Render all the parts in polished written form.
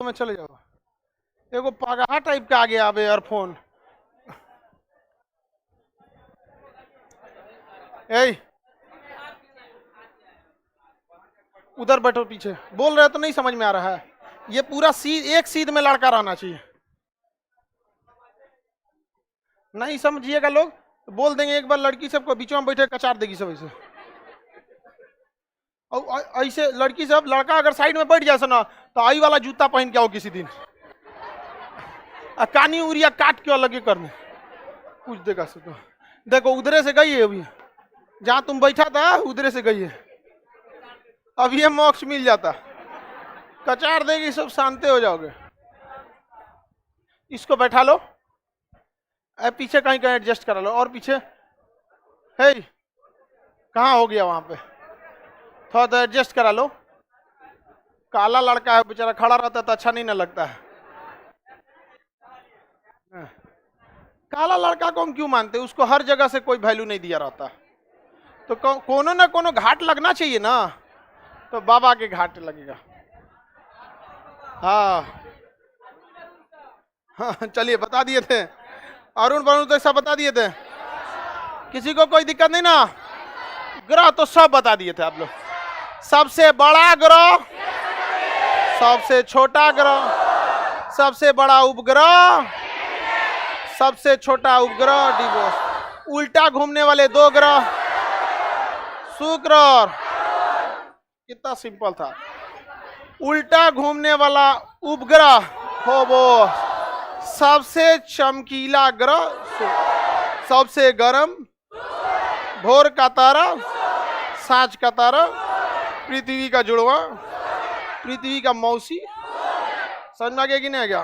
में चले जाओ। एगो पगहा टाइप का आ गया अब ईयरफोन। ए उधर बैठो पीछे, बोल रहे तो नहीं समझ में आ रहा है। ये पूरा एक सीध में लड़का रहना चाहिए। नहीं समझिएगा लोग, बोल देंगे एक बार लड़की सबको बीच में बैठे कचार देगी सब ऐसे। और ऐसे लड़की सब, लड़का अगर साइड में बैठ जाए ना तो आई वाला जूता पहन के आओ किसी दिन, कानी उरिया काट के लगे करने कुछ देगा से। तो देखो उधरे से गई है अभी, जहां तुम बैठा था उधरे से गई है। अब ये मोक्ष मिल जाता, कचार देगी सब, शांति हो जाओगे। इसको बैठा लो, पीछे कहीं कहीं एडजस्ट करा लो, और पीछे है कहाँ हो गया वहां पे, थोड़ा तो एडजस्ट करा लो। काला लड़का है बेचारा, खड़ा रहता तो अच्छा नहीं ना लगता है। काला लड़का को हम क्यों मानते, उसको हर जगह से कोई वैल्यू नहीं दिया रहता। तो कोनो ना कोनो घाट लगना चाहिए ना, तो बाबा के घाट लगेगा। हाँ हाँ चलिए बता दिए थे, अरुण वरुण तो सब बता दिए थे। किसी को कोई दिक्कत नहीं ना? ग्रह तो सब बता दिए थे आप लोग। सबसे बड़ा ग्रह, सबसे छोटा ग्रह, सबसे बड़ा उपग्रह, सबसे छोटा उपग्रह डिवोर्स, उल्टा घूमने वाले दो ग्रह शुक्र और, कितना सिंपल था। उल्टा घूमने वाला उपग्रह फोबोस, सबसे चमकीला ग्रह, सबसे गर्म भोर का तारा, सांझ का तारा, पृथ्वी का जुड़वा, पृथ्वी का मौसी, समझ में आ गया कि नहीं आ गया?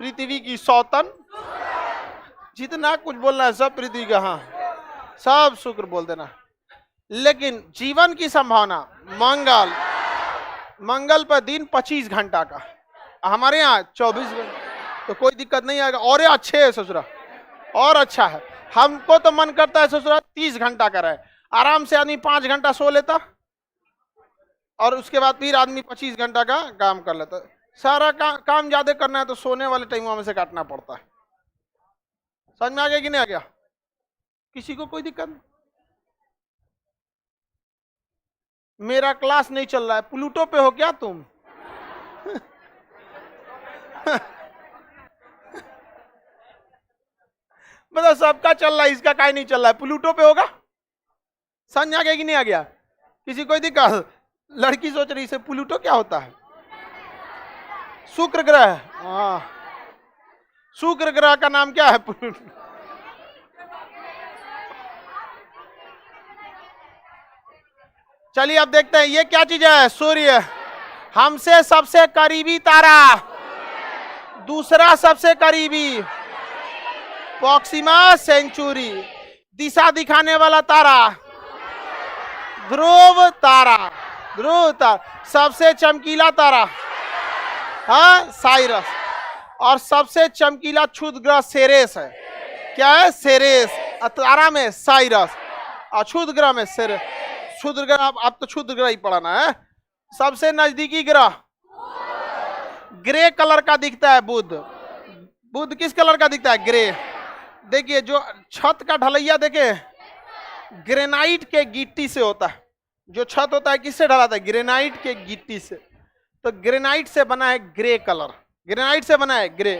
पृथ्वी की सौतन, जितना कुछ बोलना है सब पृथ्वी का, हाँ सब शुक्र बोल देना। लेकिन जीवन की संभावना मंगल, मंगल पर दिन 25 घंटा का, हमारे यहाँ 24 घंटा, तो कोई दिक्कत नहीं आएगा। और ये अच्छे है ससुरा, और अच्छा है। हमको तो मन करता है ससुरा 30 घंटा का रहे, आराम से आदमी 5 घंटा सो लेता और उसके बाद फिर आदमी 25 घंटा का काम कर लेता। सारा काम ज्यादा करना है तो सोने वाले टाइम में से काटना पड़ता है। समझ में आ गया कि नहीं आ गया? किसी को कोई दिक्कत नहीं? मेरा क्लास नहीं चल रहा है, प्लूटो पे हो क्या तुम? मतलब सबका चल रहा है, इसका काहे नहीं चल रहा है? प्लूटो पे होगा। समझ आ गया कि नहीं आ गया? किसी कोई दिक्कत? लड़की सोच रही है प्लूटो क्या होता है? शुक्र ग्रह। हाँ, शुक्र ग्रह का नाम क्या है? प्लूटो। चलिए अब देखते हैं ये क्या चीज है। सूर्य हमसे सबसे करीबी तारा, दूसरा सबसे करीबी प्रॉक्सिमा सेंचुरी, दिशा दिखाने वाला तारा ध्रुव तारा, ध्रुव तारा, सबसे चमकीला तारा हाँ साइरस, और सबसे चमकीला क्षुद्र ग्रह सेरेस है। क्या है? सेरेस। तारा में साइरस और क्षुद्र ग्रह में सेरेस। क्षुद्र ग्रह आप तो क्षुद्र ग्रह ही पढ़ाना है। सबसे नजदीकी ग्रह ग्रे कलर का दिखता है बुध। बुध किस कलर का दिखता है? ग्रे। देखिए जो छत का ढलैया देखे ग्रेनाइट के गिट्टी से होता है। जो छत होता है किससे ढला था? ग्रेनाइट के गिट्टी से। तो ग्रेनाइट से बना है ग्रे कलर, ग्रेनाइट से बना है ग्रे।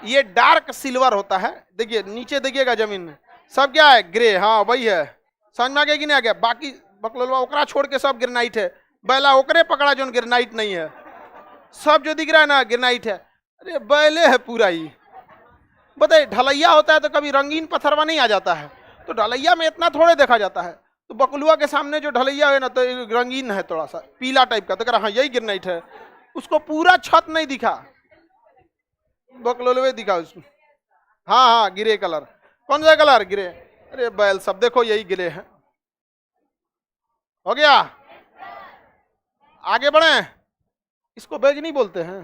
ये डार्क सिल्वर होता है। देखिए नीचे देखिएगा जमीन में सब क्या है? ग्रे। हाँ वही है। समझ में आ गया कि नहीं आ गया? बाकी बकलोलवा ओकरा छोड़ के सब ग्रेनाइट है। बैला ओकरे पकड़ा जो ग्रेनाइट नहीं है। सब जो दिख रहा है ना ग्रेनाइट है। अरे बैले है पूरा ही। बताइए ढलैया होता है तो कभी रंगीन पत्थरवा नहीं आ जाता है, तो ढलैया में इतना थोड़े देखा जाता है। तो बकलुआ के सामने जो ढलैया है ना तो रंगीन है, थोड़ा सा पीला टाइप का, तो कह रहा हाँ यही ग्रेनाइट है। उसको पूरा छत नहीं दिखा, बकलोलवे दिखा उसमें। हाँ हाँ ग्रे कलर। कौन सा कलर? ग्रे। अरे बैल सब देखो यही ग्रे है। हो गया? आगे बढ़े। इसको बैग नहीं बोलते हैं।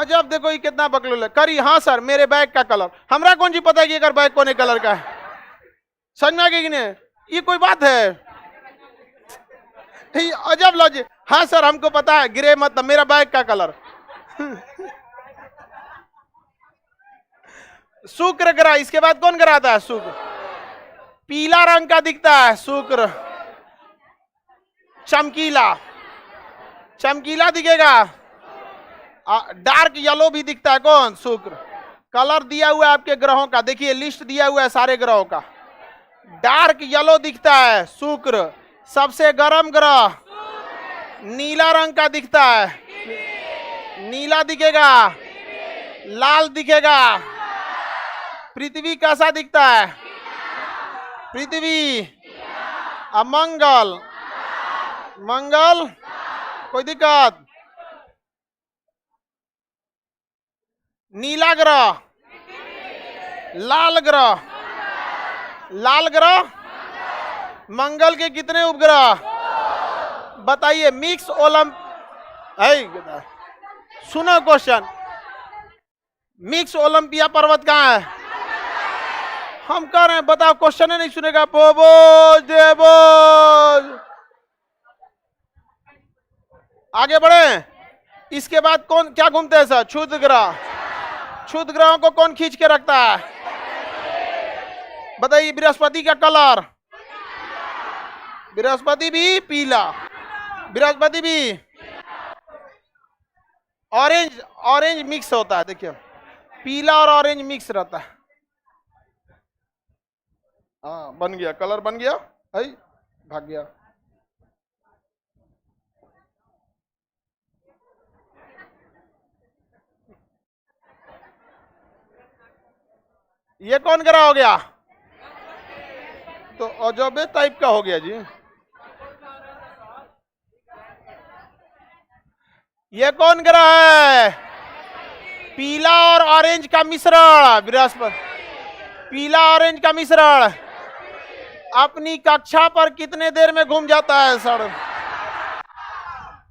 अजब देखो ये कितना बकलोल है। करी हाँ सर मेरे बैग का कलर, हमरा कौन जी पता है कि अगर बैग कौन कलर का है। समझ में आ गया कि नहीं? ये कोई बात है? अजब लॉजिक। हाँ सर हमको पता है ग्रे मतलब मेरा बैग का कलर। शुक्र ग्रह, इसके बाद कौन ग्रह आता है? शुक्र। पीला रंग का दिखता है शुक्र, चमकीला चमकीला दिखेगा। डार्क येलो भी दिखता है, कौन? शुक्र। कलर दिया हुआ है आपके ग्रहों का, देखिए लिस्ट दिया हुआ है सारे ग्रहों का। डार्क येलो दिखता है शुक्र। सबसे गर्म ग्रह नीला रंग का दिखता है, नीला दिखेगा, लाल दिखेगा। पृथ्वी कैसा दिखता है? पृथ्वी। अमंगल, मंगल कोई दिक्कत? नीला ग्रह, लाल ग्रह, लाल ग्रह। मंगल के कितने उपग्रह बताइए? मिक्स सुनो क्वेश्चन, मिक्स ओलंपिया पर्वत कहाँ है? हम कह रहे हैं बताओ, क्वेश्चन ही नहीं सुनेगा। पोबोज देवोज। आगे बढ़े। इसके बाद कौन क्या घूमते हैं सर? क्षुद्र ग्रह। क्षुद्र ग्रहों को कौन खींच के रखता है बताइए? बृहस्पति का कलर, बृहस्पति भी पीला, बृहस्पति भी ऑरेंज, ऑरेंज मिक्स होता है। देखिए पीला और ऑरेंज मिक्स रहता है। हाँ बन गया, कलर बन गया। है भाग गया। ये कौन ग्रह हो गया? तो अजबे टाइप का हो गया जी। ये कौन ग्रह है? पीला और ऑरेंज का मिश्रण, बृहस्पति। पीला ऑरेंज का मिश्रण अपनी कक्षा पर कितने देर में घूम जाता है सर?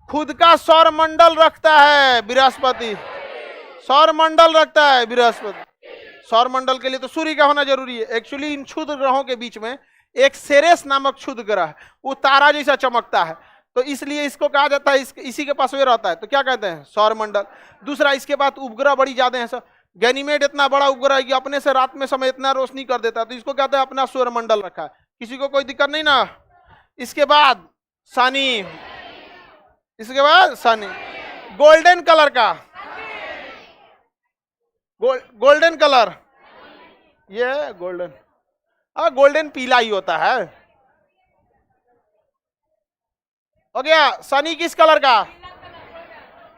खुद का सौर मंडल रखता है बृहस्पति, सौर मंडल रखता है बृहस्पति। सौर मंडल के लिए तो सूर्य का होना जरूरी है। एक्चुअली इन क्षुद्र ग्रहों के बीच में एक सेरेस नामक क्षुद्र ग्रह है, वो तारा जैसा चमकता है, तो इसलिए इसको कहा जाता है इसी के पास वे रहता है, तो क्या कहते हैं? सौर मंडल। दूसरा इसके बाद उपग्रह बड़ी ज्यादा है सर। गैनीमेड इतना बड़ा उपग्रह है कि अपने से रात में समय इतना रोशनी कर देता है, तो इसको कहते हैं अपना सौर मंडल रखा है। किसी को कोई दिक्कत नहीं ना? इसके बाद शनि, इसके बाद शनि गोल्डन कलर का, गोल्डन कलर, ये गोल्डन। गोल्डन पीला ही होता है। हो गया। शनि किस कलर का?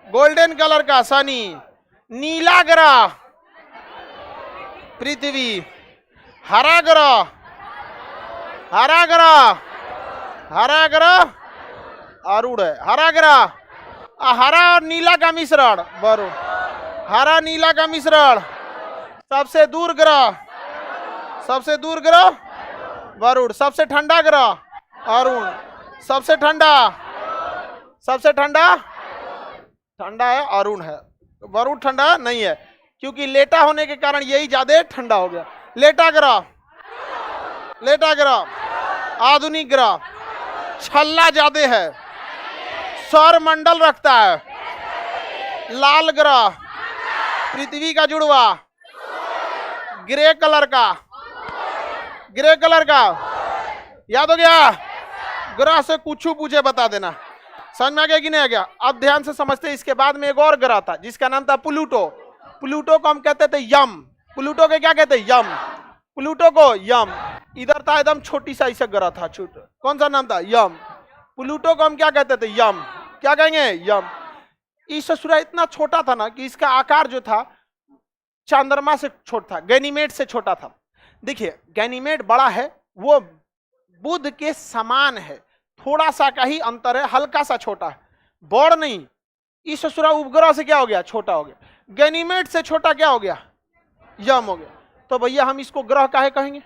गोल्डन कलर का शनि। नीला ग्रह पृथ्वी। हरा ग्रह, हरा ग्रह, हरा ग्रह अरुण है। हरा ग्रह, हरा और नीला का मिश्रण वरुण। हरा नीला का मिश्रण। सबसे दूर ग्रह, सबसे दूर ग्रह वरुण। सबसे ठंडा ग्रह अरुण। सबसे ठंडा, सबसे ठंडा, ठंडा है अरुण है। वरुण ठंडा नहीं है, क्योंकि लेटा होने के कारण यही ज्यादा ठंडा हो गया। लेटा ग्रह, लेटा ग्रह आधुनिक ग्रह। छल्ला ज्यादा है, सौर मंडल रखता है। लाल ग्रह पृथ्वी का जुड़वा, ग्रे कलर का, ग्रे कलर का। याद हो गया? ग्रह से कुछ पूछे बता देना। समझ में आ गया कि नहीं आ गया? अब ध्यान से समझते। इसके बाद में एक और ग्रह था जिसका नाम था प्लूटो। प्लूटो को हम कहते थे यम। प्लूटो के क्या कहते? यम। प्लूटो को यम। इधर था एकदम छोटी सा ऐसा ग्रह था, छोटा। कौन सा नाम था? यम। प्लूटो को हम क्या कहते थे? यम। क्या कहेंगे? यम। इस ससुरा इतना छोटा था ना कि इसका आकार जो था चंद्रमा से छोटा था, गैनीमेड से छोटा था। देखिए गैनीमेड बड़ा है, वो बुध के समान है, थोड़ा सा का ही अंतर है, हल्का सा छोटा है, बड़ नहीं। इस ससुरा उपग्रह से क्या हो गया? छोटा हो गया। गैनीमेड से छोटा क्या हो गया? यम हो गया। तो भैया हम इसको ग्रह काहे कहेंगे?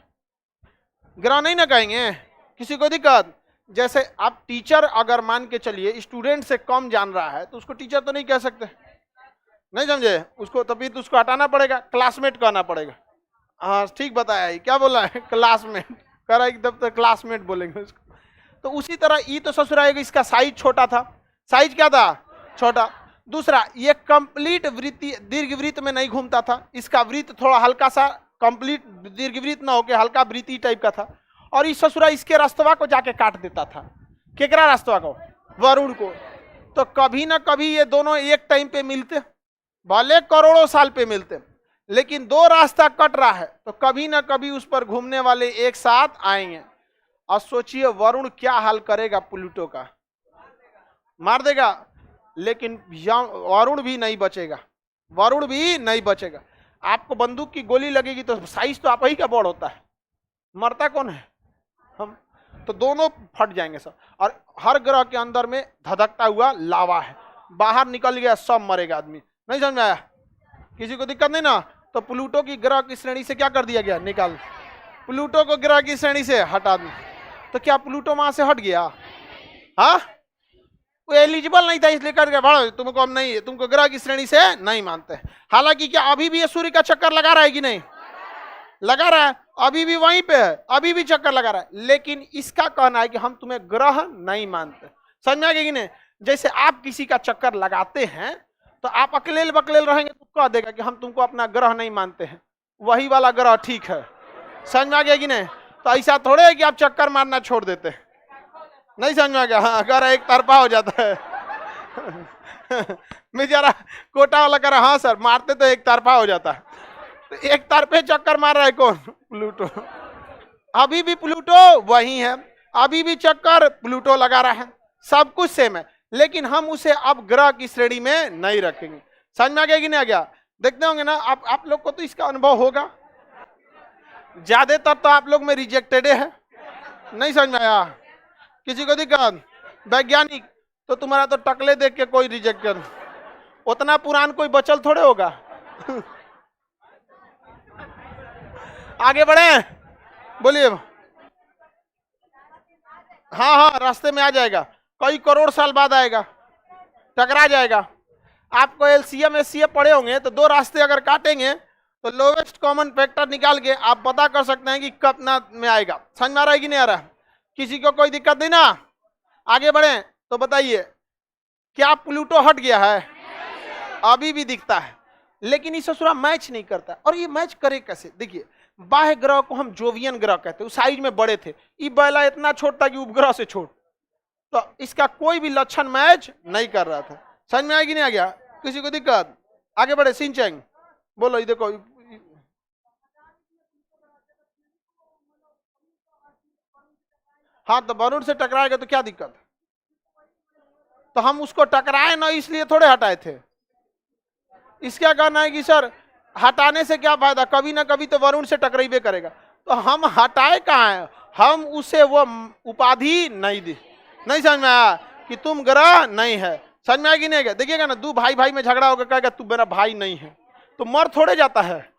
ग्रह नहीं ना कहेंगे। किसी को दिक्कत? जैसे आप टीचर अगर मान के चलिए स्टूडेंट से कम जान रहा है तो उसको टीचर तो नहीं कह सकते। नहीं समझे? उसको तभी तो उसको हटाना पड़ेगा, क्लासमेट कहना पड़ेगा। हाँ ठीक बताया, ये क्या बोला है? क्लासमेट कह रहा है, एकदम तो क्लासमेट बोलेंगे उसको। तो उसी तरह ये तो ससुराएगा, इसका साइज छोटा था, साइज क्या था? छोटा। दूसरा, ये कंप्लीट वृत्ति दीर्घ वृत्त में नहीं घूमता था, इसका वृत्त थोड़ा हल्का सा कंप्लीट दीर्घ वृत्त ना होके हल्का वृत्ति टाइप का था। और इस ससुरा इसके रास्तवा को जाके काट देता था। केकरा रास्तवा को? वरुण को। तो कभी ना कभी ये दोनों एक टाइम पे मिलते, भले करोड़ों साल पे मिलते, लेकिन दो रास्ता कट रहा है तो कभी ना कभी उस पर घूमने वाले एक साथ आएंगे। और सोचिए वरुण क्या हाल करेगा, प्लूटो का मार देगा। लेकिन वरुण भी नहीं बचेगा, वरुण भी नहीं बचेगा। आपको बंदूक की गोली लगेगी तो साइज तो आप ही का बड़ होता है, मरता कौन है? हम। तो दोनों फट जाएंगे सब। और हर ग्रह के अंदर में धधकता हुआ लावा है, बाहर निकल गया सब मरेगा आदमी। नहीं समझ में आया? किसी को दिक्कत नहीं ना? तो प्लूटो की ग्रह की श्रेणी से क्या कर दिया गया? निकाल। प्लूटो को ग्रह की श्रेणी से हटा दी। तो क्या प्लूटो वहां से हट गया? हाँ, वो एलिजिबल नहीं था इसलिए कर गया। भाड़ो तुमको हम नहीं, तुमको ग्रह की श्रेणी से नहीं मानते। हालांकि क्या अभी भी ये सूर्य का चक्कर लगा रहा है कि नहीं? लगा रहा है, अभी भी वहीं पे है, अभी भी चक्कर लगा रहा है। लेकिन इसका कहना है कि हम तुम्हें ग्रह नहीं मानते। समझ में आ गया कि नहीं? जैसे आप किसी का चक्कर लगाते हैं तो आप अकेले बकलेल रहेंगे तो कह देगा कि हम तुमको अपना ग्रह नहीं मानते हैं, वही वाला ग्रह ठीक है। समझ में आ गया कि नहीं? तो ऐसा थोड़े है कि आप चक्कर मारना छोड़ देते हैं। नहीं समझ में आ गया? हाँ, ग्रह एक तरफा हो जाता है। बेचारा कोटा वाला कह रहा हाँ सर, मारते तो एक तरफा हो जाता है। तो एक तरफे चक्कर मार रहा है कौन? प्लूटो। अभी भी प्लूटो वही है, अभी भी चक्कर प्लूटो लगा रहा है, सब कुछ सेम है। लेकिन हम उसे अब ग्रह की श्रेणी में नहीं रखेंगे। समझ में आ गया कि नहीं आ गया? देखते होंगे ना आप लोग को तो इसका अनुभव होगा। ज्यादातर तो आप लोग में रिजेक्टेड है। नहीं समझ में आया? किसी को दिक्कत? वैज्ञानिक तो तुम्हारा तो टकले देख के कोई रिजेक्टेड, उतना पुरान कोई बचल थोड़े होगा। आगे बढ़े, बोलिए। हाँ हाँ, रास्ते में आ जाएगा, कई करोड़ साल बाद आएगा, टकरा जाएगा। आपको एलसीएम एससीएफ पढ़े होंगे तो दो रास्ते अगर काटेंगे तो लोवेस्ट कॉमन फैक्टर निकाल के आप पता कर सकते हैं कि कितना में आएगा। समझ में आ रहा है कि नहीं आ रहा? किसी को कोई दिक्कत नहीं ना? आगे बढ़े तो बताइए, क्या प्लूटो हट गया है? अभी भी दिखता है, लेकिन इस ससुरा मैच नहीं करता। और ये मैच करे कैसे? देखिए, बाह्य ग्रह को हम जोवियन ग्रह कहते हैं, उस साइज में बड़े थे, ये बैला इतना छोटा कि उपग्रह से छोट, तो इसका कोई भी लक्षण मैच नहीं कर रहा था। समझ में आएगी नहीं आ गया? किसी को दिक्कत? आगे बढ़े। सिंचेंग बोलो, ये देखो। हाँ, तो वरुण से टकराएगा तो क्या दिक्कत? तो हम उसको टकराए ना, इसलिए थोड़े हटाए थे। इसका कहना है कि सर हटाने से क्या फायदा, कभी ना कभी तो वरुण से टकराइबे करेगा। तो हम हटाए कहाँ है? हम उसे वो उपाधि नहीं दी। नहीं समझ में आया कि तुम ग्रह नहीं है? समझ में आएगी नहीं? देखिएगा ना, दो भाई भाई में झगड़ा होकर कहेगा तू मेरा भाई नहीं है, तो मर थोड़े जाता है,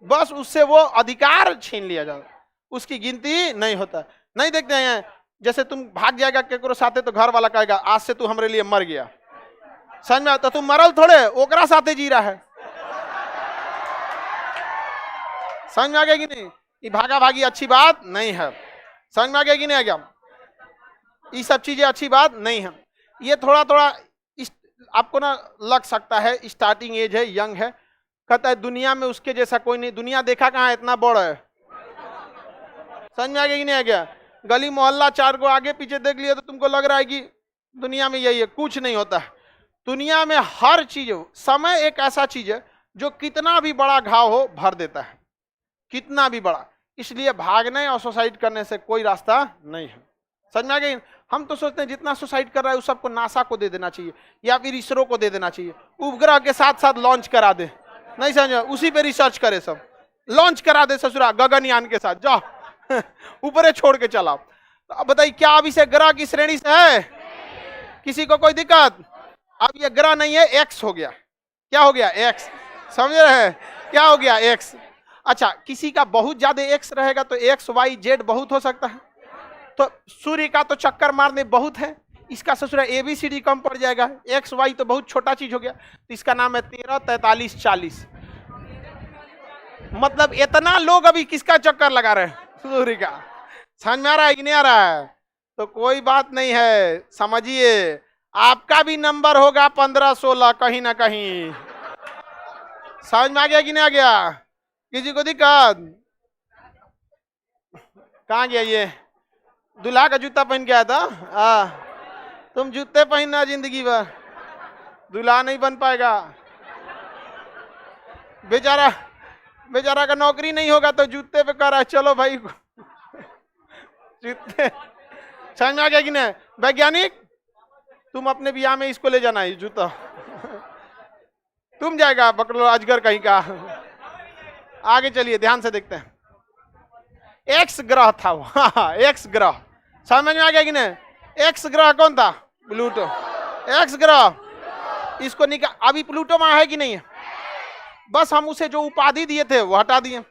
बस उससे वो अधिकार छीन लिया जाता, उसकी गिनती नहीं होता। नहीं देखते हैं, जैसे तुम भाग जाएगा केकरो साथे तो घर वाला कहेगा आज से तू हमारे लिए मर गया। समझ में आता? तुम मरल थोड़े, ओकरा साथे जी रहा है। समझ में आ गया कि नहीं? ये भागा भागी अच्छी बात नहीं है। समझ में आ गया कि नहीं आ गया? ये सब चीजें अच्छी बात नहीं है। ये थोड़ा थोड़ा आपको ना लग सकता है स्टार्टिंग एज है, यंग है, कहता है दुनिया में उसके जैसा कोई नहीं, दुनिया देखा कहाँ इतना बड़ा है। समझ में आ गया कि नहीं आ गया? गली मोहल्ला चार को आगे पीछे देख लिया तो तुमको लग रहा है कि दुनिया में यही है, कुछ नहीं होता है। दुनिया में हर चीज, समय एक ऐसा चीज है जो कितना भी बड़ा घाव हो भर देता है, कितना भी बड़ा। इसलिए भागने और सुसाइड करने से कोई रास्ता नहीं है। समझ में आ गई? हम तो सोचते हैं जितना सुसाइड कर रहा है उस सबको नासा को दे देना चाहिए या फिर इसरो को दे देना चाहिए, उपग्रह के साथ साथ लॉन्च करा दे। नहीं समझ, उसी पे रिसर्च करे, सब लॉन्च करा दे ससुरा गगनयान के साथ, जाओ ऊपर छोड़ के चलाओ। तो अब बताइए, क्या अब इसे ग्रह की श्रेणी से है? किसी को कोई दिक्कत? अब ये ग्रह नहीं है, एक्स हो गया। क्या हो गया? एक्स। समझ रहे हैं? क्या हो गया? एक्स। अच्छा, किसी का बहुत ज्यादा एक्स रहेगा तो एक्स वाई जेड बहुत हो सकता है। तो सूर्य का तो चक्कर मारने बहुत है, इसका ससुरा ABCD कम पड़ जाएगा, XY तो बहुत छोटा चीज हो गया, तो इसका नाम है 13, 43, 40। मतलब इतना लोग अभी किसका चक्कर लगा रहे हैं? सूर्य का। समझ में आ रहा है कि नहीं आ रहा है? तो कोई बात नहीं है, समझिए आपका भी नंबर होगा 15, 16 कहीं ना कहीं। समझ में आ गया कि नहीं आ गया? किसी को दिक्कत? कहाँ गया ये? दूल्हा का जूता पहन के आया था। तुम जूते पहनना जिंदगी भर, दूल्हा नहीं बन पाएगा। बेचारा का नौकरी नहीं होगा तो जूते पे कर रहा है, चलो भाई जूते। समझ में आ गया कि नहीं? वैज्ञानिक तुम अपने बियाह में इसको ले जाना है जूता। तुम जाएगा पकड़ लो अजगर कहीं का। आगे चलिए ध्यान से देखते हैं। एक्स ग्रह था वो, एक्स ग्रह। समझ में आ गया कि नहीं? एक्स ग्रह कौन था? प्लूटो। एक्स ग्रह इसको निकाल। अभी प्लूटो में है कि नहीं है? बस हम उसे जो उपाधि दिए थे वो हटा दिए।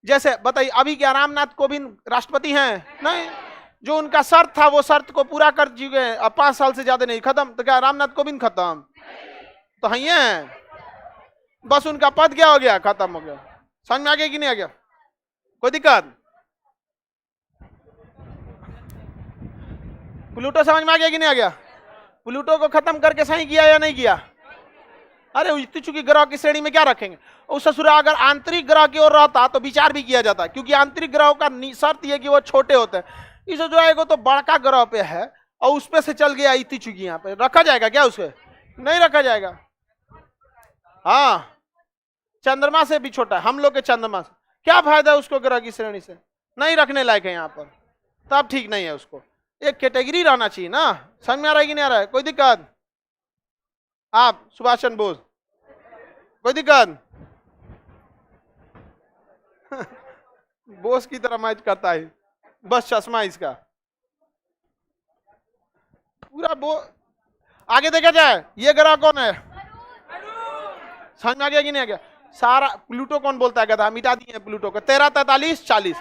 जैसे बताइए, अभी क्या रामनाथ कोविंद राष्ट्रपति हैं? नहीं। जो उनका शर्त था वो शर्त को पूरा कर चुके हैं, अब 5 साल से ज्यादा नहीं। खत्म। तो क्या रामनाथ कोविंद खत्म? तो है बस उनका पद क्या हो गया? खत्म हो गया। समझ में आ गया कि नहीं आ गया? कोई दिक्कत? प्लूटो समझ में आ गया कि नहीं आ गया? प्लूटो को खत्म करके सही किया या नहीं किया? अरे इतनी चुकी ग्रह की श्रेणी में क्या रखेंगे? उस ससुरा अगर आंतरिक ग्रह की ओर रहता तो विचार भी किया जाता, क्योंकि आंतरिक ग्रहों का शर्त यह कि वो छोटे होते हैं। इस जो है तो बड़का ग्रह पे है और उस पे से चल गया इतनी चुकी, यहाँ पे रखा जाएगा क्या? उसे नहीं रखा जाएगा। हाँ, चंद्रमा से भी छोटा है, हम लोग के चंद्रमा से। क्या फायदा उसको ग्रह की श्रेणी से? नहीं रखने लायक है यहाँ पर, तब ठीक नहीं है। उसको एक कैटेगरी रहना चाहिए ना। समझ में आ रहा है कि नहीं आ रहा है? कोई दिक्कत? आप सुभाष चंद्र बोस, कोई दिक्कत? बोस की तरह मैच करता है, बस चश्मा इसका पूरा आगे देखा जाए, ये ग्रह कौन है? समझ में आ गया कि नहीं आ गया? सारा प्लूटो कौन बोलता है? गधा मिटा दिए प्लूटो को। 13, 43, 40।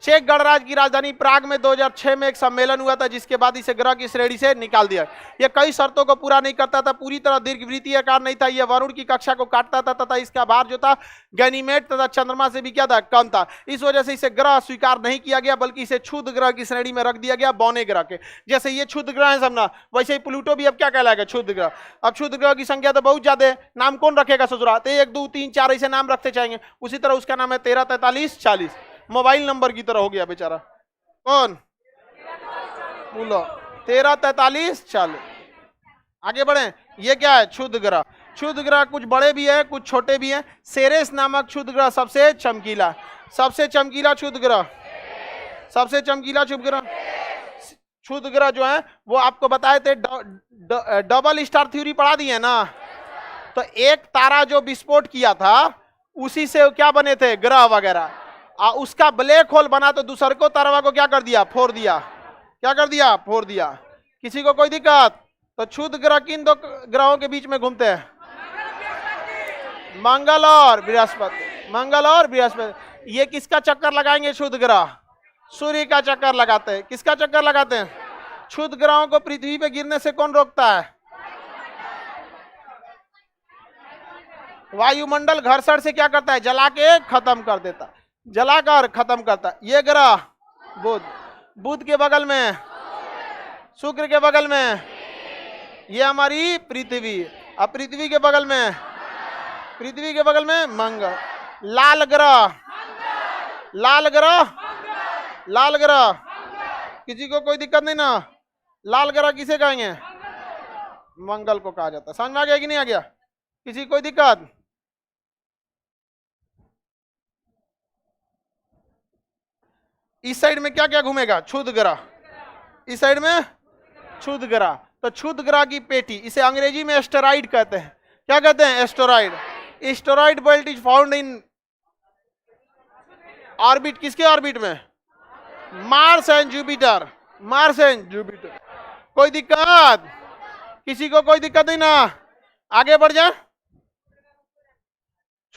चेक गणराज्य की राजधानी प्राग में 2006 में एक सम्मेलन हुआ था, जिसके बाद इसे ग्रह की श्रेणी से निकाल दिया। यह कई शर्तों को पूरा नहीं करता था, पूरी तरह दीर्घवृत्तीय आकार नहीं था, यह वरुण की कक्षा को काटता था तथा इसका भार जो था गैनीमेड तथा चंद्रमा से भी क्या था? कम था। इस वजह से इसे ग्रह स्वीकार नहीं किया गया, बल्कि इसे क्षुद्र ग्रह की श्रेणी में रख दिया गया, बौने ग्रह के। जैसे ये क्षुद्र ग्रह है समझना, वैसे ही प्लूटो भी अब क्या कहलाएगा? क्षुद्र ग्रह। अब क्षुद्र ग्रह की संख्या तो बहुत ज्यादा है, नाम कौन रखेगा ससुरा? 1, 2, 3, 4 ऐसे नाम रखते जाएंगे। उसी तरह उसका नाम है 13, 43, 40। मोबाइल नंबर की तरह हो गया बेचारा। कौन? बोलो 13, 43, 40। आगे बढ़े। ये क्या है? क्षुद्र ग्रह। क्षुद्र ग्रह कुछ बड़े भी है, कुछ छोटे भी हैं। सेरेस नामक क्षुद्र ग्रह सबसे चमकीला, सबसे चमकीला क्षुद्र ग्रह, सबसे चमकीला क्षुद्र ग्रह जो है वो आपको बताए थे। डबल स्टार थ्योरी पढ़ा दिए ना? तो एक तारा जो विस्फोट किया था उसी से क्या बने थे? ग्रह वगैरह। उसका ब्लैक होल बना तो दूसरे को तारा को क्या कर दिया? फोड़ दिया। क्या कर दिया? फोड़ दिया। किसी को कोई दिक्कत? तो क्षुद्र ग्रह किन 2 ग्रहों के बीच में घूमते हैं? मंगल और बृहस्पति। मंगल और बृहस्पति। ये किसका चक्कर लगाएंगे? क्षुद्र ग्रह सूर्य का चक्कर लगाते हैं। किसका चक्कर लगाते हैं? क्षुद्र ग्रहों को पृथ्वी पे गिरने से कौन रोकता है? वायुमंडल घर्षण से क्या करता है? जला के खत्म कर देता, जलाकर खत्म करता। ये ग्रह बुध, बुध के बगल में शुक्र, के बगल में ये हमारी पृथ्वी, अब पृथ्वी के बगल में, पृथ्वी के बगल में मंगल। लाल ग्रह, लाल ग्रह, लाल ग्रह। किसी को कोई दिक्कत नहीं ना? लाल ग्रह किसे कहेंगे? मंगल को कहा जाता है। समझ में आ गया कि नहीं आ गया? किसी को कोई दिक्कत? इस साइड में क्या क्या घूमेगा? क्षुद्र ग्रह। इस साइड में क्षुद्र ग्रह। तो क्षुद्र ग्रह की पेटी, इसे अंग्रेजी में एस्टेरॉइड कहते हैं। क्या कहते हैं? Asteroid. Asteroid belt is found in orbit. किसके ऑर्बिट में? Mars and Jupiter. Mars and Jupiter. कोई दिक्कत? किसी को कोई दिक्कत नहीं ना? आगे बढ़ जाए।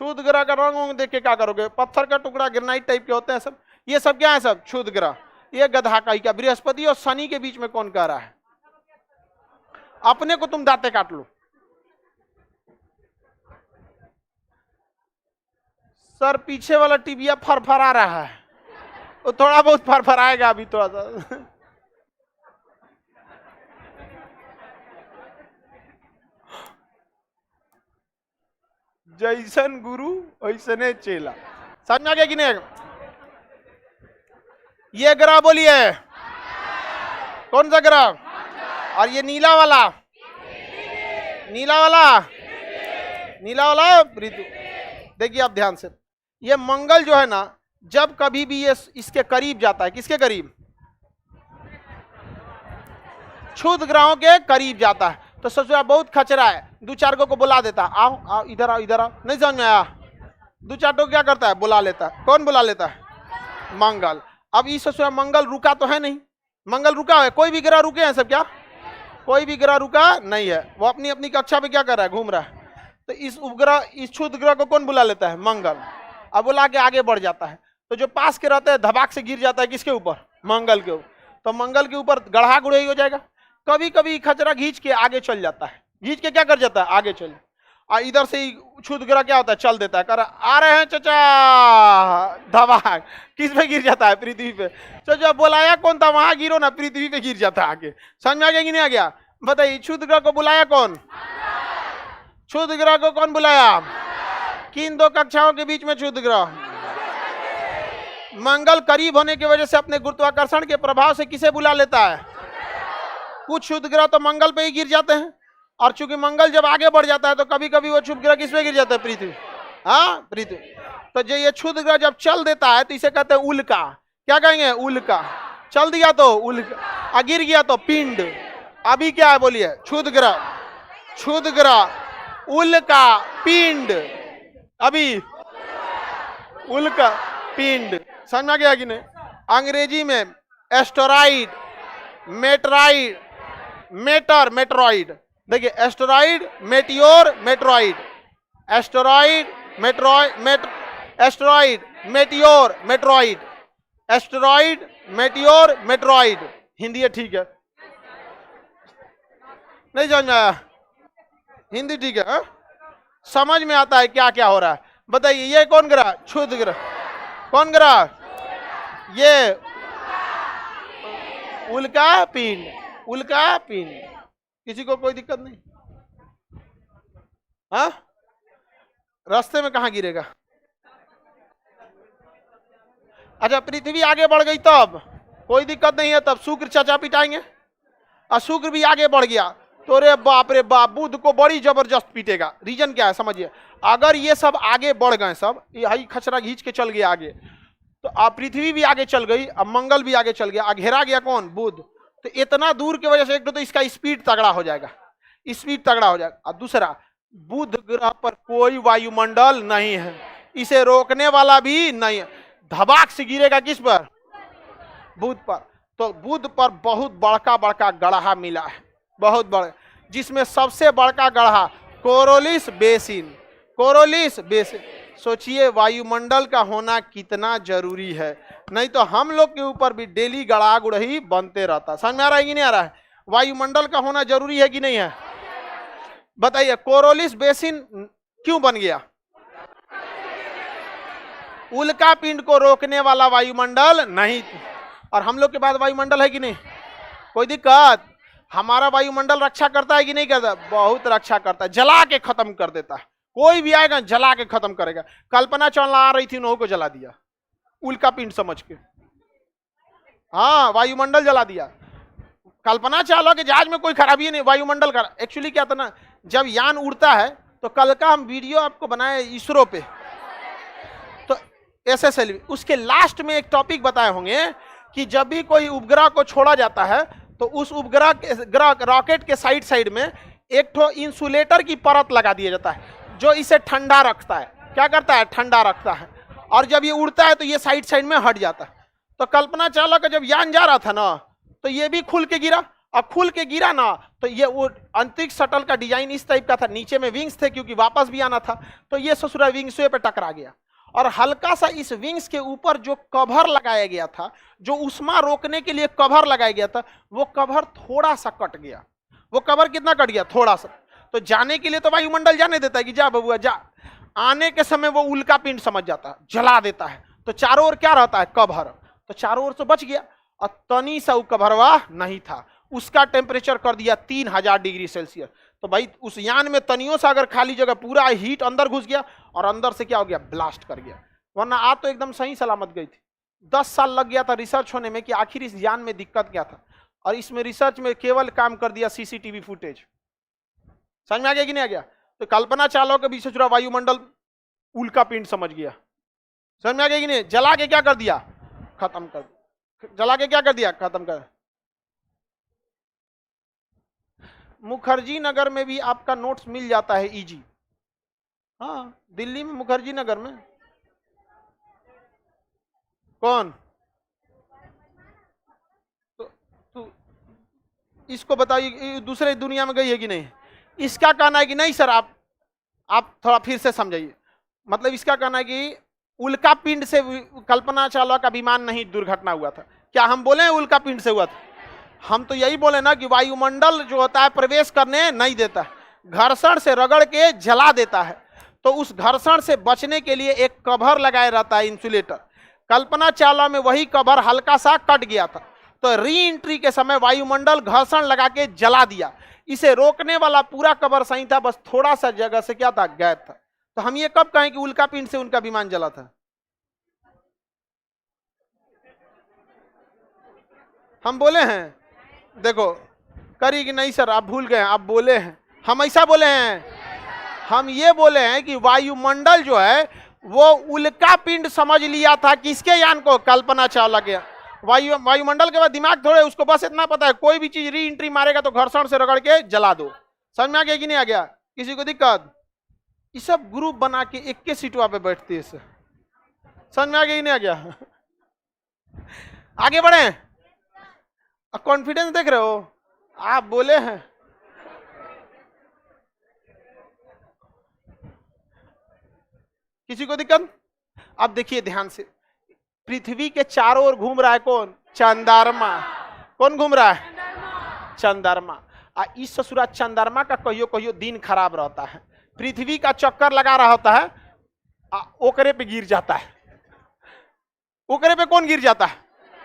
क्षुद्र ग्रह का रंग देख के क्या करोगे? पत्थर का टुकड़ा, ग्रेनाइट टाइप के होते हैं सब। ये सब क्या है? सब क्षुद्र ग्रह। ये गधा का ही क्या? बृहस्पति और शनि के बीच में कौन कह रहा है? अपने को तुम दांते काट लो। सर पीछे वाला टिबिया फरफरा रहा है, वो थोड़ा बहुत फरफराएगा अभी थोड़ा सा। जैसन गुरु वैसने चेला। समझ में आ गया कि नहीं? ये ग्रह बोलिए, कौन सा ग्रह? और ये नीला वाला, नीला वाला, नीला वाला पृथ्वी। देखिए आप ध्यान से, ये मंगल जो है ना, जब कभी भी ये इसके करीब जाता है, किसके करीब? क्षुद्र ग्रहों के करीब जाता है, तो सोचो बहुत खचरा है, दो चार को बुला देता, आओ आओ इधर आओ इधर आओ, नहीं समझ में आया? दो चार को क्या करता है? बुला लेता है। कौन बुला लेता है? मंगल। अब इस सोचो मंगल रुका तो है नहीं, मंगल रुका है? कोई भी ग्रह रुके हैं सब क्या? कोई भी ग्रह रुका नहीं है, वो अपनी अपनी कक्षा पे क्या कर रहा है? घूम रहा है। तो इस उपग्रह, इस क्षुद्र ग्रह को कौन बुला लेता है? मंगल। अब बुला के आगे बढ़ जाता है, तो जो पास के रहते हैं धबाक से गिर जाता है किसके ऊपर? मंगल के ऊपर। तो मंगल के ऊपर गढ़ा गुड़ई हो जाएगा। कभी कभी खचरा घींच के आगे चल जाता है, घींच के क्या कर जाता है? आगे चल। और इधर से ही क्षुद्र ग्रह क्या होता है? चल देता है, कर आ रहे हैं चचा, धबाक किस पे गिर जाता है? पृथ्वी पे। चचा बुलाया कौन था? वहां गिरो ना, पृथ्वी पे गिर जाता है आगे। समझ में आ गया कि नहीं आ गया? बताइए, क्षुद्र ग्रह को बुलाया कौन? क्षुद्र ग्रह को कौन बुलाया? किन दो कक्षाओं के बीच में क्षुद्र ग्रह? मंगल करीब होने की वजह से अपने गुरुत्वाकर्षण के प्रभाव से किसे बुला लेता है? कुछ क्षुद्र ग्रह तो मंगल पे ही गिर जाते हैं, और चूंकि मंगल जब आगे बढ़ जाता है तो कभी कभी वो क्षुद्र ग्रह किस पे गिर जाता है? पृथ्वी। हाँ, पृथ्वी। तो जो ये क्षुद्र ग्रह जब चल देता है तो इसे कहते हैं उल्का। क्या कहेंगे? उल्का। चल दिया तो उल्का, गिर गया तो पिंड। अभी क्या है बोलिए? क्षुद्र ग्रह, क्षुद्र ग्रह, उल्का, पिंड। अभी उल्का, पिंड। समझ में आ गया कि नहीं? अंग्रेजी में एस्टेरॉइड, मेटराइड, मेटर, मेट्रॉइड। देखिए, asteroid, meteor, meteoroid, asteroid, meteoroid, asteroid, meteor, meteoroid, asteroid, meteor, meteoroid. Hindi है, ठीक है? नहीं समझ में आया? हिंदी ठीक है? हा? समझ में आता है क्या क्या हो रहा है? बताइए, ये कौन ग्रह? क्षुद्र ग्रह। कौन ग्रह? ये उल्का पिंड, उल्का पिंड। किसी को कोई दिक्कत नहीं? हाँ, रास्ते में कहां गिरेगा? अच्छा, पृथ्वी आगे बढ़ गई तब कोई दिक्कत नहीं है, तब शुक्र चाचा पिटाएंगे। और शुक्र भी आगे बढ़ गया तो रे बाप रे बाप, बुध को बड़ी जबरदस्त पीटेगा। रीजन क्या है समझिए, अगर ये सब आगे बढ़ गए, सब यही खचरा घींच के चल गया आगे, तो अब पृथ्वी भी आगे चल गई, अब मंगल भी आगे चल गया, घेरा गया कौन? बुध। तो इतना दूर की वजह से एक तो इसका स्पीड तगड़ा हो जाएगा, स्पीड तगड़ा हो जाएगा। और दूसरा, बुध ग्रह पर कोई वायुमंडल नहीं है, इसे रोकने वाला भी नहीं है। धबाक से गिरेगा किस पर? बुध पर। तो बुध पर बहुत बड़का बड़का गढ़ा मिला है, बहुत बड़े, जिसमें सबसे बड़का गढ़ा कोरोलिस बेसिन, कोरोलिस बेसिन। सोचिए वायुमंडल का होना कितना जरूरी है, नहीं तो हम लोग के ऊपर भी डेली गड़ा गुड़ही बनते रहता। समझ में आ रहा है कि नहीं आ रहा है? वायुमंडल का होना जरूरी है कि नहीं है? बताइए, कोरोलिस बेसिन क्यों बन गया? उल्का पिंड को रोकने वाला वायुमंडल नहीं। और हम लोग के बाद वायुमंडल है कि नहीं? कोई दिक्कत? हमारा वायुमंडल रक्षा करता है कि नहीं करता? बहुत रक्षा करता है, जला के खत्म कर देता है। कोई भी आएगा जला के खत्म करेगा। कल्पना चावला आ रही थी, उन्हों को जला दिया उल्का पिंड समझ के। हाँ, वायुमंडल जला दिया। कल्पना चावला के जहाज में कोई खराबी नहीं, वायुमंडल का। एक्चुअली क्या था ना, जब यान उड़ता है तो कल का हम वीडियो आपको बनाए इसरो पे, तो SSLV, उसके लास्ट में एक टॉपिक बताए होंगे कि जब भी कोई उपग्रह को छोड़ा जाता है तो उस उपग्रह के रॉकेट के साइड साइड में एक ठो इंसुलेटर की परत लगा दिया जाता है, जो इसे ठंडा रखता है। क्या करता है? ठंडा रखता है। और जब ये उड़ता है तो ये साइड साइड में हट जाता है। तो कल्पना चावला का जब यान जा रहा था ना, तो ये भी खुल के गिरा। अब खुल के गिरा ना, तो ये वो अंतरिक्ष शटल का डिजाइन इस टाइप का था, नीचे में विंग्स थे क्योंकि वापस भी आना था। तो ये ससुरा विंग्स पे टकरा गया, और हल्का सा इस विंग्स के ऊपर जो कवर लगाया गया था, जो उष्मा रोकने के लिए कवर लगाया गया था, वो कवर थोड़ा सा कट गया। वो कवर कितना कट गया? थोड़ा सा। तो जाने के लिए तो वायुमंडल जाने देता है कि जा बबुआ जा, आने के समय वो उल्का पिंड समझ जाता है, जला देता है। तो चारों ओर क्या रहता है? कवर। तो चारों ओर से बच गया, और तनी सा कभरवा नहीं था, उसका टेम्परेचर कर दिया 3000 डिग्री सेल्सियस। तो भाई उस यान में तनियों से अगर खाली जगह, पूरा हीट अंदर घुस गया और अंदर से क्या हो गया? ब्लास्ट कर गया। वरना आज तो एकदम सही सलामत गई थी। 10 साल लग गया था रिसर्च होने में कि आखिर इस यान में दिक्कत क्या था, और इसमें रिसर्च में केवल काम कर दिया सीसीटीवी फुटेज। समझ में आ गया कि नहीं आ गया? तो कल्पना चावला के बीच से वायुमंडल उल्का पिंड समझ गया। समझ में आ गया कि नहीं? जला के क्या कर दिया? खत्म कर दिया। जला के क्या कर दिया? खत्म कर। मुखर्जी नगर में भी आपका नोट्स मिल जाता है इजी। हाँ, दिल्ली में मुखर्जी नगर में। कौन? तो इसको बताइए, दूसरे दुनिया में गई है कि नहीं? इसका कहना है कि नहीं सर, आप थोड़ा फिर से समझाइए। मतलब इसका कहना है कि उल्का पिंड से कल्पना चावला का विमान नहीं दुर्घटना हुआ था। क्या हम बोले उल्का पिंड से हुआ था? हम तो यही बोले ना कि वायुमंडल जो होता है प्रवेश करने नहीं देता, घर्षण से रगड़ के जला देता है। तो उस घर्षण से बचने के लिए एक कवर लगाए रहता है, इंसुलेटर। कल्पना चावला में वही कवर हल्का सा कट गया था, तो री एंट्री के समय वायुमंडल घर्षण लगा के जला दिया। इसे रोकने वाला पूरा कवर सही था, बस थोड़ा सा जगह से क्या था? गैप था। तो हम ये कब कहें कि उल्का पिंड से उनका विमान जला था? हम बोले हैं? देखो करी कि नहीं सर, आप भूल गए, आप बोले हैं। हम ऐसा बोले हैं? हम ये बोले हैं कि वायुमंडल जो है वो उल्का पिंड समझ लिया था। किसके यान को? कल्पना चावला के। वायुमंडल के बाद दिमाग थोड़े, उसको बस इतना पता है कोई भी चीज री एंट्री मारेगा तो घर्षण से रगड़ के जला दो। समझ में आ गया कि नहीं आ गया? किसी को दिक्कत? ये सब ग्रुप बना के एक के सीटवा पे बैठती है। समझ में आ गया कि नहीं आ गया? आगे बढ़े। कॉन्फिडेंस देख रहे हो? आप बोले हैं। किसी को दिक्कत? अब देखिए ध्यान से, पृथ्वी के चारों ओर घूम रहा है कौन? चंद्रमा। कौन घूम रहा है? चंद्रमा। इस ससुरा चंद्रमा का कहियो कहियो दिन खराब रहता है। पृथ्वी का चक्कर लगा रहा होता है, ओकरे पे गिर जाता है। ओकरे पे कौन गिर जाता है?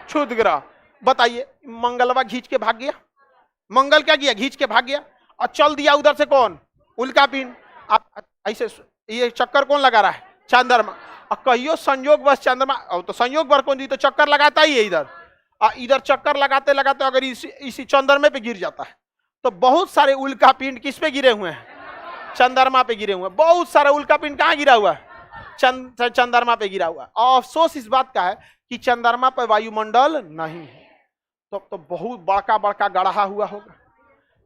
क्षुध ग्रह। बताइए, मंगलवा घींच के भाग गया। मंगल क्या किया? घींच के भाग गया, और चल दिया उधर से कौन? उल्का पिंड। आप ऐसे ये चक्कर कौन लगा रहा है? चंद्रमा। और कहियो संयोग बस चंद्रमा, तो संयोग बर कौन दी तो चक्कर लगाता ही है इधर। इधर चक्कर लगाते लगाते अगर इसी चंद्रमा पे गिर जाता है, तो बहुत सारे उल्का पिंड किस पे गिरे हुए हैं? चंद्रमा पे गिरे हुए हैं। बहुत सारा उल्का पिंड कहाँ गिरा हुआ है? चंद्रमा पे गिरा हुआ है। अफसोस इस बात का है कि चंद्रमा पे वायुमंडल नहीं है। तो बहुत बड़का बड़का गढ़ा हुआ होगा।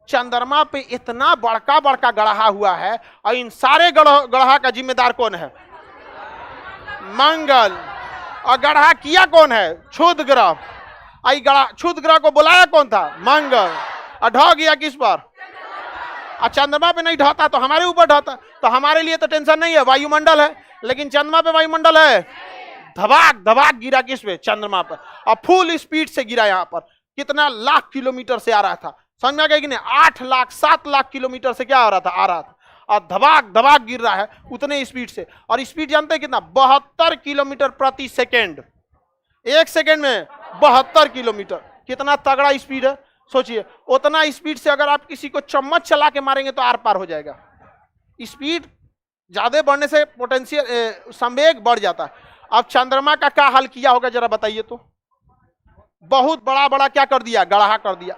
चंद्रमा पे इतना बड़का बड़का गढ़ा हुआ है, और इन सारे गढ़ा का जिम्मेदार कौन है? मंगल। और गढ़ा किया कौन है? क्षुध ग्रह। क्षुध ग्रह को बुलाया कौन था? मंगल। और ढह गया किस पर? और चंद्रमा पे नहीं ढहता तो हमारे ऊपर ढहता। तो हमारे लिए तो टेंशन नहीं है, वायुमंडल है। लेकिन चंद्रमा पे वायुमंडल है, धबाक धबाक गिरा किस पे? चंद्रमा पर। और फुल स्पीड से गिरा। यहाँ पर कितना लाख किलोमीटर से आ रहा था? समझ में आ गया कि नहीं? 8 लाख 7 लाख किलोमीटर से क्या आ रहा था? और धबाक धबाक गिर रहा है उतने स्पीड से। और स्पीड जानते हैं कितना? 72 किलोमीटर प्रति सेकेंड। एक सेकेंड में 72 किलोमीटर। कितना तगड़ा स्पीड है सोचिए। उतना स्पीड से अगर आप किसी को चम्मच चला के मारेंगे तो आर पार हो जाएगा। स्पीड ज्यादा बढ़ने से पोटेंशियल संवेग बढ़ जाता है। अब चंद्रमा का क्या हाल किया होगा जरा बताइए तो? बहुत बड़ा बड़ा क्या कर दिया? गढ़ा कर दिया।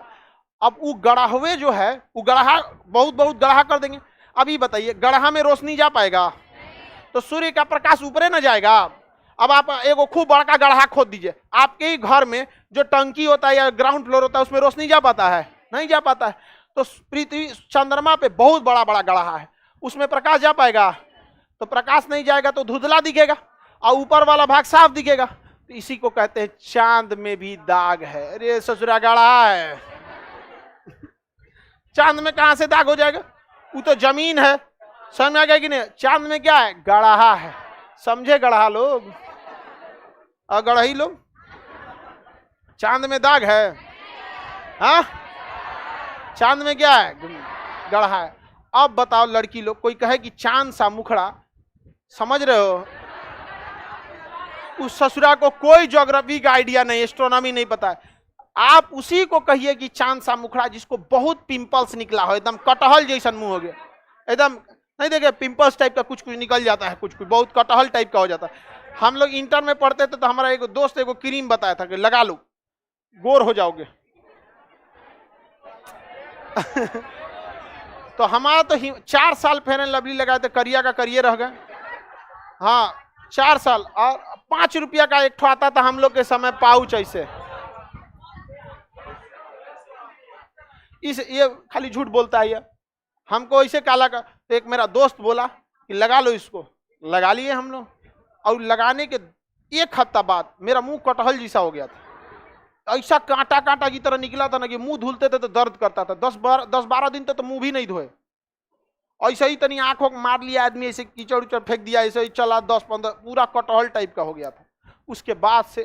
अब वो गढ़ावे जो है, वो गढ़ा बहुत गढ़ा कर देंगे। अभी बताइए, गढ़ा में रोशनी जा पाएगा? तो सूर्य का प्रकाश ऊपरे न जाएगा। अब आप एक खूब बड़ा गढ़ा खोद दीजिए, आपके ही घर में जो टंकी होता है या ग्राउंड फ्लोर होता है उसमें रोशनी जा पाता है? नहीं जा पाता है। तो पृथ्वी चंद्रमा पे बहुत बड़ा बड़ा गढ़ा है, उसमें प्रकाश जा पाएगा? तो प्रकाश नहीं जाएगा तो धुंधला दिखेगा, और ऊपर वाला भाग साफ दिखेगा। तो इसी को कहते हैं चांद में भी दाग है। अरे ससुरा गढ़ा है। चांद में कहां से दाग हो जाएगा? वो तो जमीन है। समझ में आ गया कि नहीं? चांद में क्या है? गढ़ा है। समझे गढ़ा लोग और गढ़ही लोग? चांद में दाग है? हाँ, चांद में क्या है? गढ़ा है। अब बताओ लड़की लोग, कोई कहे कि चांद सा मुखड़ा, समझ रहे हो? उस ससुरा को कोई ज्योग्राफी का आइडिया नहीं, एस्ट्रोनॉमी नहीं पता है। आप उसी को कहिए कि चांद सा मुखड़ा जिसको बहुत पिंपल्स निकला हो, एकदम कटहल जैसा मुंह हो गया, एकदम नहीं देखे पिंपल्स टाइप का कुछ कुछ निकल जाता है, कुछ कुछ बहुत कटहल टाइप का हो जाता है। हम लोग इंटर में पढ़ते थे तो हमारा एक दोस्त एगो क्रीम बताया था कि लगा लो गोर हो जाओगे। तो हमारा तो 4 साल फेयर एंड लवली लगाए थे, करिया का करिए रह गए। हाँ 4 साल। और 5 रुपया का एक ठो आता था हम लोग के समय, पाउच ऐसे। ये खाली झूठ बोलता है ये, हमको ऐसे काला का। तो एक मेरा दोस्त बोला कि लगा लो इसको, लगा लिए हम लोग। और लगाने के 1 हफ्ता बाद मेरा मुंह कटहल जैसा हो गया था, ऐसा कांटा कांटा की तरह निकला था ना कि मुंह धुलते थे तो दर्द करता था। 10-12 दिन तक तो मुंह भी नहीं धोए, ऐसे ही तनी आंखों को मार लिया आदमी, ऐसे कीचड़ उचड़ फेंक दिया, ऐसे ही चला 10-15, पूरा कटहल टाइप का हो गया था। उसके बाद से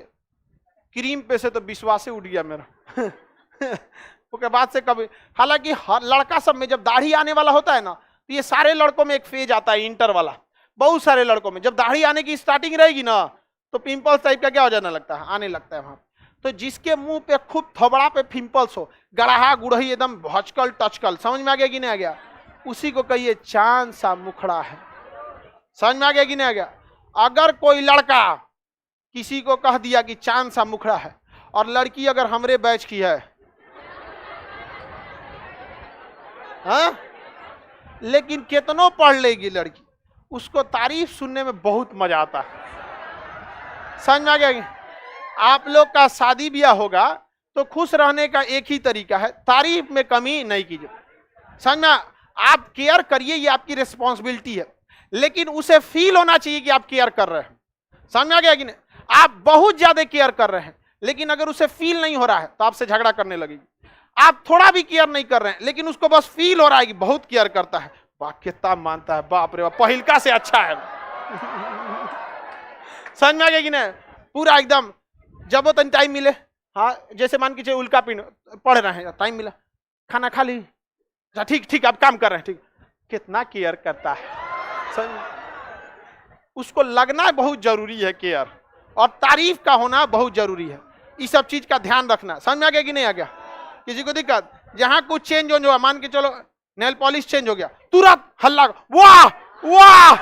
क्रीम पे से तो विश्वास उठ गया मेरा। उसके बाद से कभी, हालांकि हर लड़का सब में जब दाढ़ी आने वाला होता है ना, तो ये सारे लड़कों में एक फेज आता है इंटर वाला, बहुत सारे लड़कों में जब दाढ़ी आने की स्टार्टिंग रहेगी ना, तो पिंपल्स टाइप का क्या हो जाने लगता है, आने लगता है वहां। तो जिसके मुंह पे खूब थोबड़ा पे पिंपल्स हो, गड़हा गुड़ही एकदम भचकल टचकल, समझ में आ गया कि नहीं आ गया, उसी को कहिए चांद सा मुखड़ा है। समझ में आ गया कि नहीं आ गया? अगर कोई लड़का किसी को कह दिया कि चांद सा मुखड़ा है, और लड़की अगर हमरे बैच की है, हाँ, लेकिन कितनों पढ़ लेगी लड़की, उसको तारीफ सुनने में बहुत मजा आता है। समझ में आ गया? आप लोग का शादी ब्याह होगा तो खुश रहने का एक ही तरीका है, तारीफ में कमी नहीं कीजिए। समझ में? आप केयर करिए, ये आपकी रिस्पॉन्सिबिलिटी है, लेकिन उसे फील होना चाहिए कि आप केयर कर रहे हैं। समझ में आ गया कि नहीं? आप बहुत ज्यादा केयर कर रहे हैं, लेकिन अगर उसे फील नहीं हो रहा है तो आपसे झगड़ा करने लगेगी। आप थोड़ा भी केयर नहीं कर रहे हैं, लेकिन उसको बस फील हो रहा है कि बहुत केयर करता है, वाह कितना मानता है, बाप रे बाप, पहिलका से अच्छा है। समझ में आ गया कि नहीं? पूरा एकदम, जब वो तन टाइम मिले, हाँ जैसे मान के चलिए उल्का पिंड पढ़ रहे हैं, टाइम मिला, खाना खा ली, ठीक ठीक आप काम कर रहे हैं, ठीक, कितना केयर करता है। उसको लगना बहुत जरूरी है केयर, और तारीफ का होना बहुत जरूरी है। इस सब चीज का ध्यान रखना। समझ में आ गया कि नहीं आ गया? किसी को दिक्कत? जहां कुछ चेंज हो जाए, मान के चलो नेल पॉलिश चेंज हो गया, तुरंत हल्ला, वाह वाह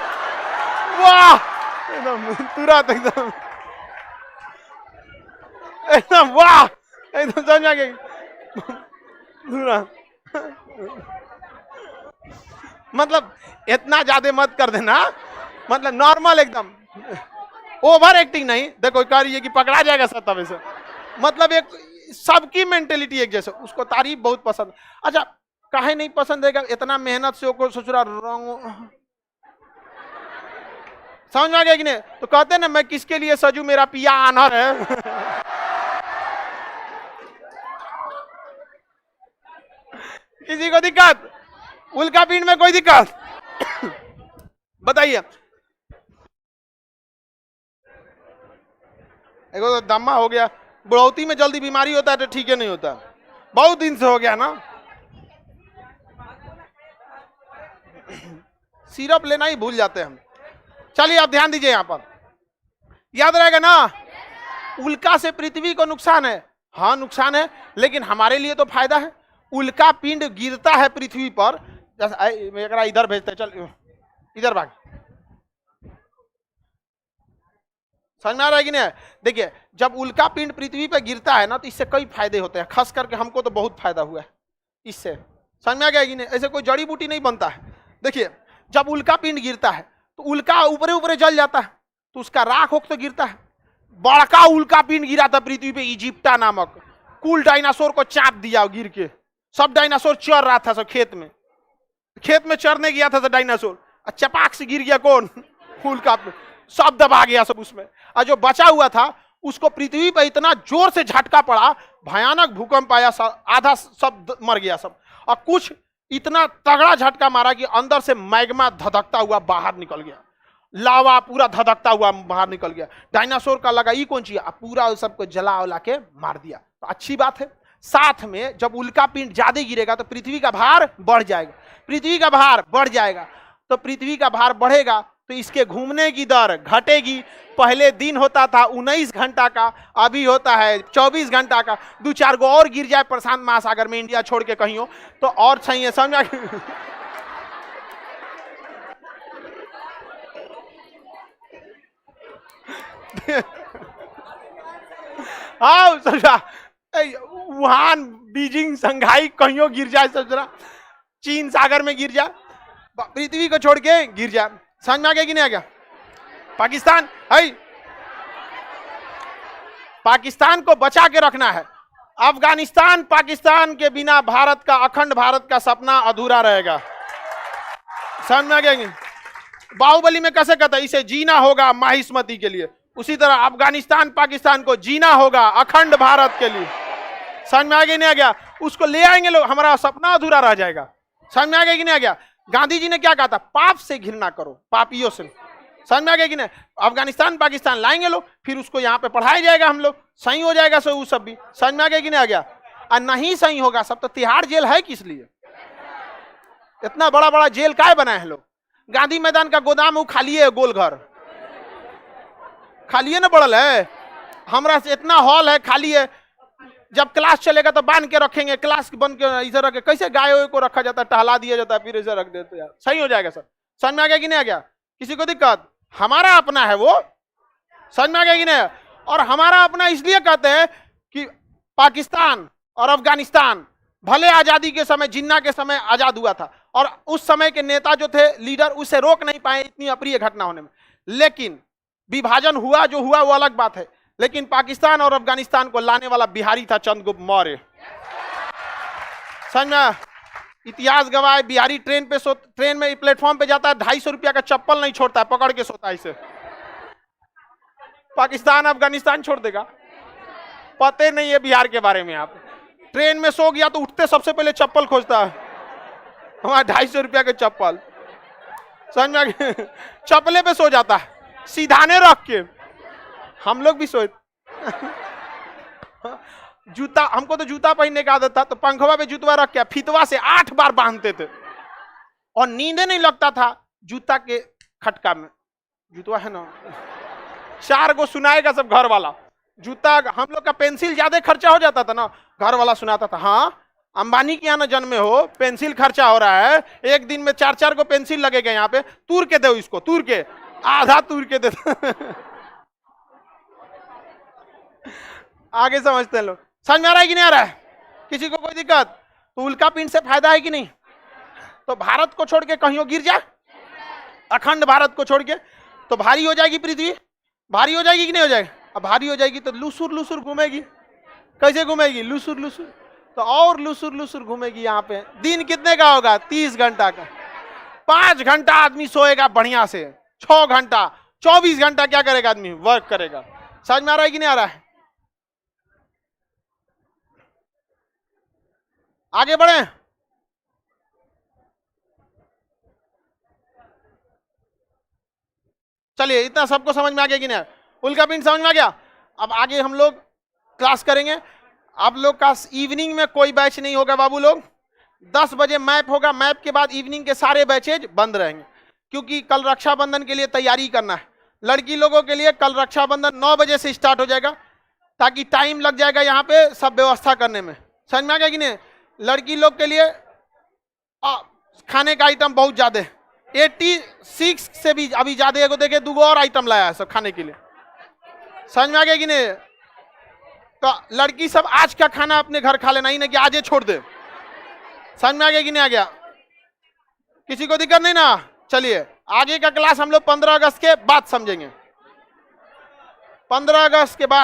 वाह, एकदम तुरंत एकदम एकदम वाह, एकदम समझ में आ गया? मतलब इतना ज्यादा मत कर देना, मतलब नॉर्मल एकदम, ओवर एक्टिंग नहीं। देखो कह रही है कि पकड़ा जाएगा सब तब से, मतलब एक सबकी मेंटेलिटी एक जैसे, उसको तारीफ बहुत पसंद। अच्छा काहे नहीं पसंद है? इतना मेहनत से वो ससुरा रंग, समझ में आ गया कि नहीं? तो कहते ना, मैं किसके लिए सजू, मेरा पिया आनर है। किसी को दिक्कत? उल्का पिंड में कोई दिक्कत? बताइए। एगो तो दम्मा हो गया, बुढ़ौती में जल्दी बीमारी होता है तो ठीक है नहीं होता, बहुत दिन से हो गया ना। सिरप लेना ही भूल जाते हैं हम। चलिए आप ध्यान दीजिए, यहां पर याद रहेगा ना, उल्का से पृथ्वी को नुकसान है। हाँ नुकसान है, लेकिन हमारे लिए तो फायदा है। उल्का पिंड गिरता है पृथ्वी पर, जैसे इधर भेजते हैं, चल इधर भाग। समझ में आ रहा है कि नहीं? देखिए जब उल्का पिंड पृथ्वी पर गिरता है ना, तो इससे कई फायदे होते हैं, खास करके हमको तो बहुत फायदा हुआ है इससे। समझ में आ गया कि नहीं? ऐसे कोई जड़ी बूटी नहीं बनता है। देखिए जब उल्का पिंड गिरता है तो उल्का ऊपरे ऊपरे जल जाता है, तो उसका राख होक तो गिरता है। बड़का उल्का पिंड गिरा था पृथ्वी पे, इजिप्टा नामक, कुल डायनासोर को चाप दिया गिर के। सब डायनासोर चर रहा था, सब खेत में चरने गया था डायनासोर, चपाक से गिर गया कौन? उल्का पिंड, सब दबा गया सब उसमें। और जो बचा हुआ था उसको पृथ्वी पर इतना जोर से झटका पड़ा, भयानक भूकंप आया, आधा सब मर गया सब। और कुछ इतना तगड़ा झटका मारा कि अंदर से मैग्मा धधकता हुआ बाहर निकल गया, लावा पूरा धधकता हुआ बाहर निकल गया। डायनासोर का लगा ये कौन चीज, पूरा सबको जला उला के मार दिया। तो अच्छी बात है, साथ में जब उल्का पिंड ज्यादा गिरेगा तो पृथ्वी का भार बढ़ जाएगा, पृथ्वी का भार बढ़ जाएगा, तो पृथ्वी का भार बढ़ेगा तो इसके घूमने की दर घटेगी। पहले दिन होता था 19 घंटा का, अभी होता है 24 घंटा का। 2-4 गो और गिर जाए प्रशांत महासागर में इंडिया छोड़ के कहीं हो तो और सही है, समझा? हाँ समझा, वुहान, बीजिंग, संघाई कहीं गिर जाए, समझा, चीन सागर में गिर जाए, पृथ्वी को छोड़ के गिर जाए। समझ में आ गया कि नहीं आ गया? पाकिस्तान है, पाकिस्तान को बचा के रखना है। अफगानिस्तान पाकिस्तान के बिना भारत का, अखंड भारत का सपना अधूरा रहेगा। समझ में आ गया? बाहुबली में कैसे कहता है, इसे जीना होगा माहिष्मती के लिए, उसी तरह अफगानिस्तान पाकिस्तान को जीना होगा अखंड भारत के लिए। समझ में आ गया नहीं आ गया? उसको ले आएंगे लोग, हमारा सपना अधूरा रह जाएगा। समझ में आ गया कि नहीं आ गया? गांधी जी ने क्या कहा था? पाप से घृणा करो, पापियों से। समझ में आ गया कि नहीं? अफगानिस्तान पाकिस्तान लाएंगे लोग, फिर उसको यहाँ पे पढ़ाया जाएगा, हम लोग सही हो जाएगा। सो वो सब भी समझ में आ गया कि नहीं आ गया? और नहीं सही होगा सब तो तिहाड़ जेल है किस लिए? इतना बड़ा बड़ा जेल काहे बनाए हैं लोग? गांधी मैदान का गोदाम वो खाली है, गोल घर खाली है ना, बड़ल है, हमारा इतना हॉल है खाली है। जब क्लास चलेगा तो बांध के रखेंगे, क्लास बंद के इधर रखे, कैसे गायों को रखा जाता है, टहला दिया जाता है, फिर इधर रख देते हैं, सही हो जाएगा सर। समझ में आ गया कि नहीं आ गया? किसी को दिक्कत? हमारा अपना है वो, समझ में आ गया कि नहीं? और हमारा अपना इसलिए कहते हैं कि पाकिस्तान और अफगानिस्तान भले आजादी के समय, जिन्ना के समय आजाद हुआ था, और उस समय के नेता जो थे, लीडर, उसे रोक नहीं पाए इतनी अप्रिय घटना होने में, लेकिन विभाजन हुआ जो हुआ वो अलग बात है। लेकिन पाकिस्तान और अफगानिस्तान को लाने वाला बिहारी था चंद्रगुप्त मौर्य। समझ में? इतिहास गवाह है, बिहारी ट्रेन में प्लेटफॉर्म पे जाता है, 250 रुपया का चप्पल नहीं छोड़ता है, पकड़ के सोता है इसे। पाकिस्तान अफगानिस्तान छोड़ देगा? पते नहीं है बिहार के बारे में। आप ट्रेन में सो गया तो उठते सबसे पहले चप्पल खोजता है, हमारा 250 रुपया के चप्पल। समझ में? चप्पले पे सो जाता है, सीधाने रख के। हम लोग भी सोए। जूता, हमको तो जूता पहनने का आदत था, तो पंखवा पे जूतवा रख के फितवा से 8 बार बांधते थे, और नींदे नहीं लगता था जूता के खटका में। जूतवा है ना, 4 को सुनाएगा सब घर वाला। जूता, हम लोग का पेंसिल ज्यादा खर्चा हो जाता था ना, घर वाला सुनाता था, हाँ अंबानी के यहाँ ना जन्मे हो, पेंसिल खर्चा हो रहा है, एक दिन में 4-4 को पेंसिल लगेगा, यहाँ पे तूर के दो इसको, तूर के, आधा तूर के दे। आगे समझते हैं लोग। समझ में आ रहा है कि नहीं आ रहा है? किसी को कोई दिक्कत? तो उल्का पिंड से फायदा है कि नहीं? तो भारत को छोड़ के कहीं गिर जाए, अखंड भारत को छोड़ के, तो भारी हो जाएगी पृथ्वी। भारी हो जाएगी कि नहीं हो जाएगी? अब भारी हो जाएगी तो लुसुर लुसुर घूमेगी। कैसे घूमेगी? लुसुर लुसुर। तो और लुसुर लुसुर घूमेगी। यहाँ पे दिन कितने का होगा? 30 घंटा का। 5 घंटा आदमी सोएगा बढ़िया से, 6 घंटा, 24 घंटा क्या करेगा आदमी? वर्क करेगा। समझ में आ रहा है कि नहीं आ रहा है? आगे बढ़े। चलिए, इतना सबको समझ में आ गया कि नहीं? उल्का पिंड समझ में आ गया? अब आगे हम लोग क्लास करेंगे। आप लोग का इवनिंग में कोई बैच नहीं होगा बाबू लोग। 10 बजे मैप होगा, मैप के बाद इवनिंग के सारे बैचेज बंद रहेंगे, क्योंकि कल रक्षाबंधन के लिए तैयारी करना है। लड़की लोगों के लिए कल रक्षाबंधन 9 बजे से स्टार्ट हो जाएगा, ताकि टाइम लग जाएगा यहाँ पे सब व्यवस्था करने में। समझ में आ गया कि नहीं? लड़की लोग के लिए खाने का आइटम बहुत ज्यादा है, 86 से भी अभी ज्यादा है। देखे 2 और आइटम लाया है सब खाने के लिए। समझ में आ गया कि नहीं? तो लड़की सब आज का खाना अपने घर खा लेना, ही नहीं कि आज छोड़ दे। समझ में आ गया कि नहीं आ गया? किसी को दिक्कत नहीं ना? चलिए, आगे का क्लास हम लोग 15 अगस्त के बाद समझेंगे। 15 अगस्त के बाद